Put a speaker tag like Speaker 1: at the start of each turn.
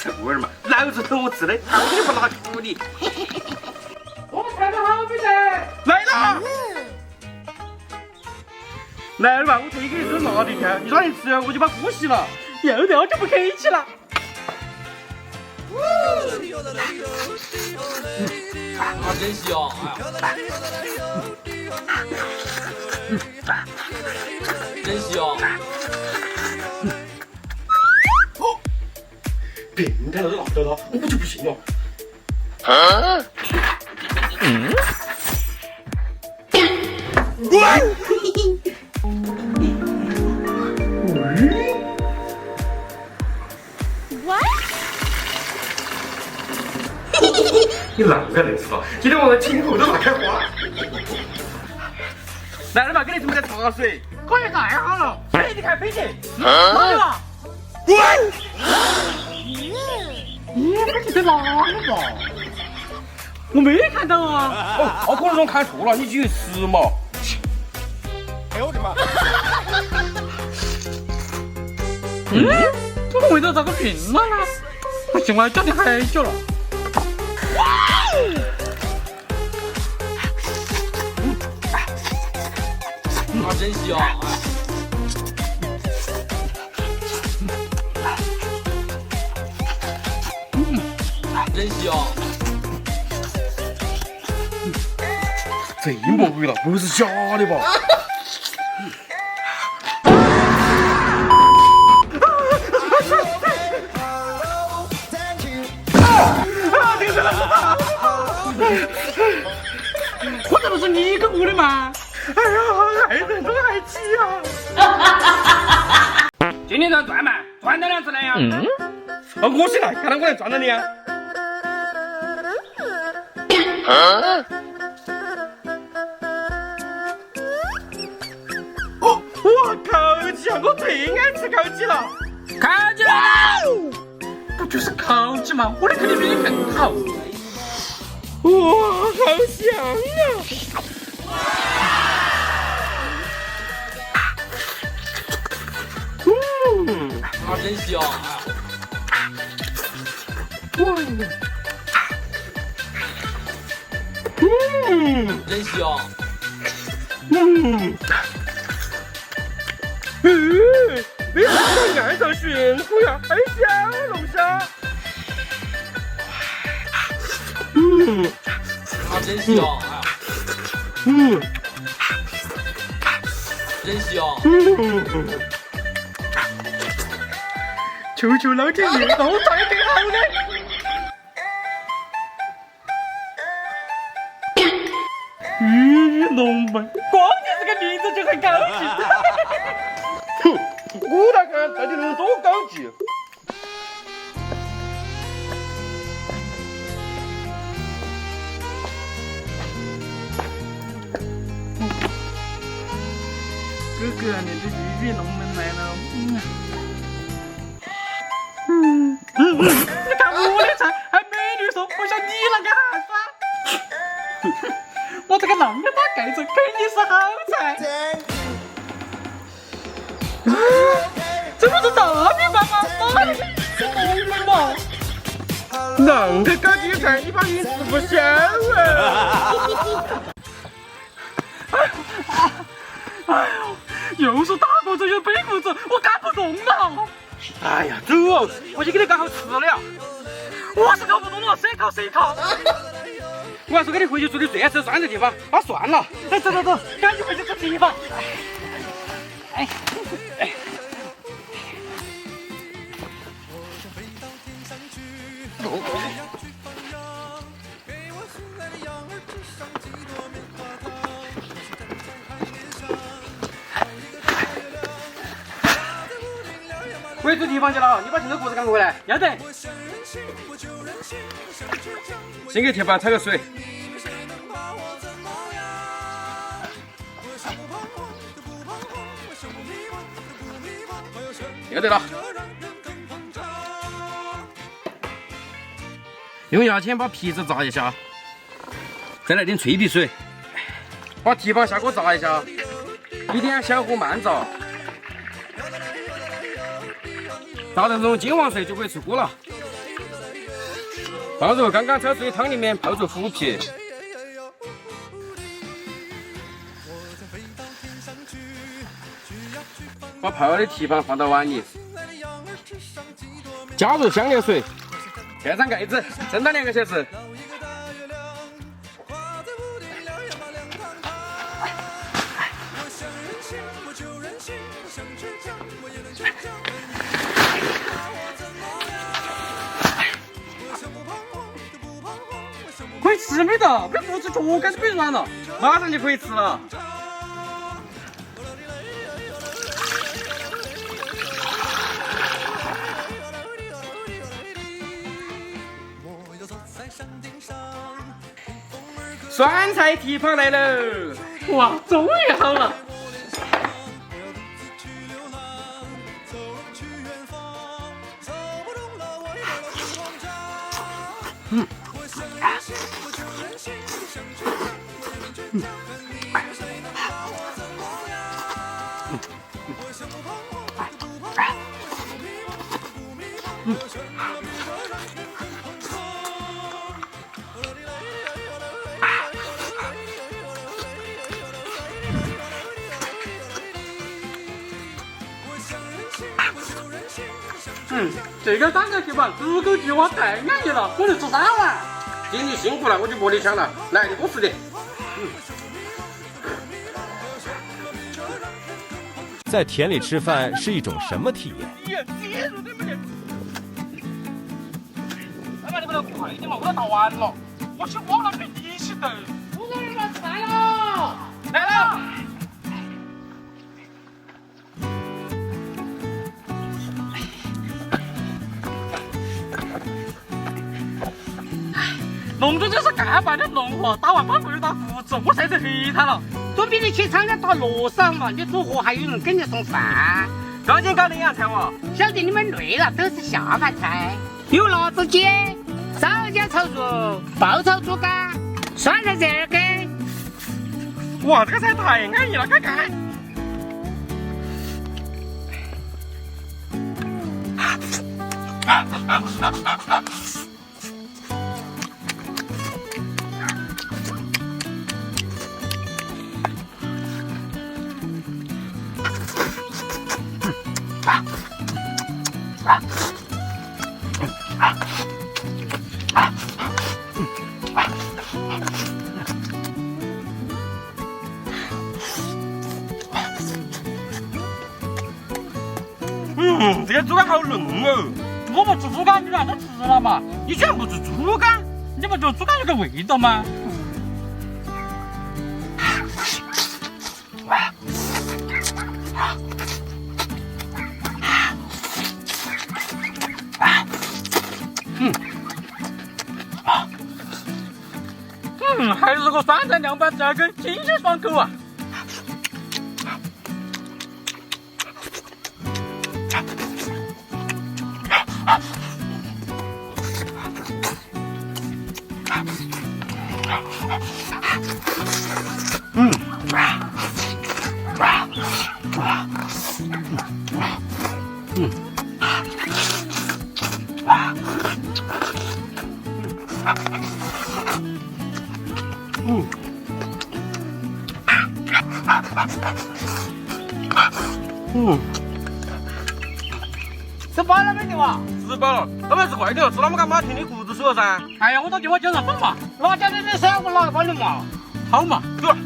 Speaker 1: 臭味儿嘛，老子懂我吃的，到底不拿处理。我们看到好没得？来了。来了吧，我这个也是拿的看，你让你吃，我就把锅洗了。又对我就不客气了。
Speaker 2: 啊，真香！哎呀，真香！
Speaker 1: 变态了，这辣椒了，我就不信了。你啷个能吃到？今天晚上今后都拿开花。来了吧，给你准备点茶水。可以太好了，飞起开飞起。哪里了？滚！你飞起在哪里吧？我没看到啊。哦，我可能看错了，你继续吃嘛。哎呦我的妈！这个味道咋个变了呢？不行，我要叫你海酒了。
Speaker 2: 啊，真香！真香！
Speaker 1: 这么味道，不是假的吧？我这不是你给我的吗？哎呀，害人都害己啊！今天咱赚嘛，赚到2次来呀！我起来，看到我来赚到你啊！哇，烤鸡啊！我最爱吃烤鸡了！烤鸡来了！不就是烤鸡吗？我的肯定比你更好。哇，好香啊！
Speaker 2: 啊，真香！真香！
Speaker 1: 比岸上驯虎呀，还香龙虾。
Speaker 2: 啊，真香！真香！
Speaker 1: 求求老天爷，让我赚更好的！鱼龙门，光听这个名字就很高级。哼，我来看这里能多高级。哥哥，你的鱼龙门来了。你看我的菜，还美女说不像你那个哈耍。我这个浪个大盖子肯定是好菜。这不是大米饭吗？哪里是龙门嘛？啷个搞这菜，你把人吃不消啊！哎呦，又是大肚子又背肚子，我干不动了。哎呀，走哦，我去给你搞好吃的了。我是搞不动了，谁搞谁烤。我还是给你回去住的最爱吃酸的地方。啊，算了，哎，走走走，赶紧回去吃地方。哎。回住地方去了，你把现在锅子赶回来。要得。先给铁板焯个水。要得了。用牙签把皮子炸一下，再来点脆皮水，把蹄膀下锅炸一下，一点小火慢炸，炸成这种金黄色就可以出锅了。
Speaker 3: 放入刚刚焯水的汤里面泡出麸皮。把泡好的蹄膀放到碗里，加入香料水，盖上盖子，蒸到2个小时。
Speaker 1: 可以吃没得，被胡子脚杆都被软了，马上就可以吃了。
Speaker 3: 酸菜蹄膀来喽！
Speaker 1: 哇，终于好了。这个酸菜蹄膀足够计划太安逸了，我能吃3碗。
Speaker 3: 今天辛苦了，我就玻璃枪了，来，你多吃点。
Speaker 4: 在田里吃饭是一种什么体验？
Speaker 1: 老板，你们能快点嘛？我都打完了，我去忘了陪你一起等。工作人员来了，来了。农村就是干饭的农活，打完饭不用打胡子，我晒成黑炭了。
Speaker 5: 总比你去厂家打螺丝嘛，你煮活还有人给你送饭。
Speaker 3: 赶紧搞营养餐哦！
Speaker 5: 晓得你们累了，都是下饭菜，有辣子鸡、烧焦炒肉、爆炒猪肝、酸菜折耳根。
Speaker 1: 哇，这个菜太安逸了，看看。
Speaker 3: 这个猪肝好嫩哦！
Speaker 1: 我不吃猪肝，你让他吃了嘛？你居然不吃猪肝？你不觉得猪肝有个味道吗？还是个酸菜凉拌折耳根，新鲜爽口啊！
Speaker 5: 吃饱了没得哇？
Speaker 3: 吃饱了，老板吃快点，吃那么干嘛？听你胡子说了噻。
Speaker 1: 哎呀，我到电话叫上饭嘛，
Speaker 5: 辣椒的你少，我拿帮你嘛。
Speaker 1: 好嘛，
Speaker 3: 走。